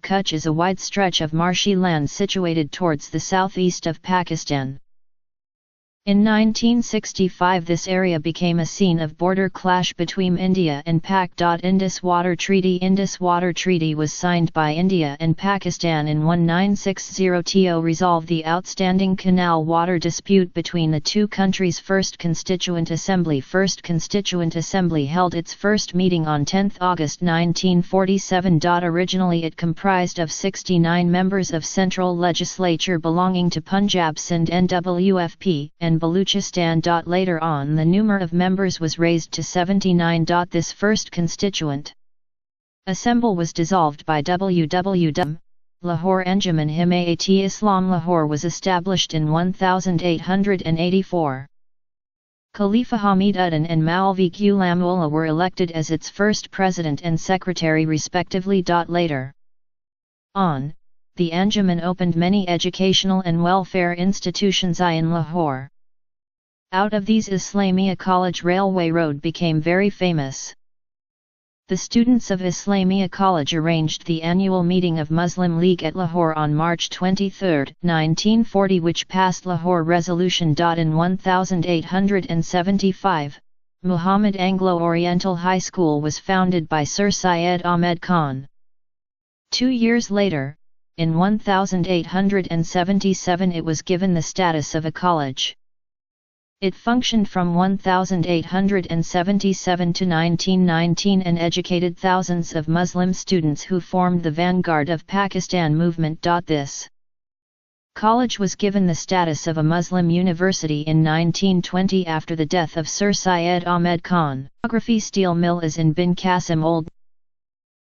Kutch is a wide stretch of marshy land situated towards the southeast of Pakistan. In 1965 this area became a scene of border clash between India and Pak. Indus Water Treaty was signed by India and Pakistan in 1960 to resolve the outstanding canal water dispute between the two countries. First Constituent Assembly held its first meeting on 10 August 1947. Originally it comprised of 69 members of Central Legislature belonging to Punjab, Sindh NWFP, and Baluchistan. Later on the number of members was raised to 79. This first Constituent Assembly was dissolved by WWW. Lahore Anjuman Himayat Islam Lahore was established in 1884. Khalifa Hamid Uddin and Maulvi Ghulam Ullah were elected as its first president and secretary respectively. Later on, the Anjuman opened many educational and welfare institutions in Lahore. Out of these Islamia College Railway Road became very famous. The students of Islamia College arranged the annual meeting of Muslim League at Lahore on March 23, 1940, which passed Lahore Resolution. In 1875, Muhammad Anglo-Oriental High School was founded by Sir Syed Ahmed Khan. 2 years later, in 1877 it was given the status of a college. It functioned from 1877 to 1919 and educated thousands of Muslim students who formed the vanguard of Pakistan movement. This college was given the status of a Muslim university in 1920 after the death of Sir Syed Ahmed Khan. Steel mill is in Bin Qasim Old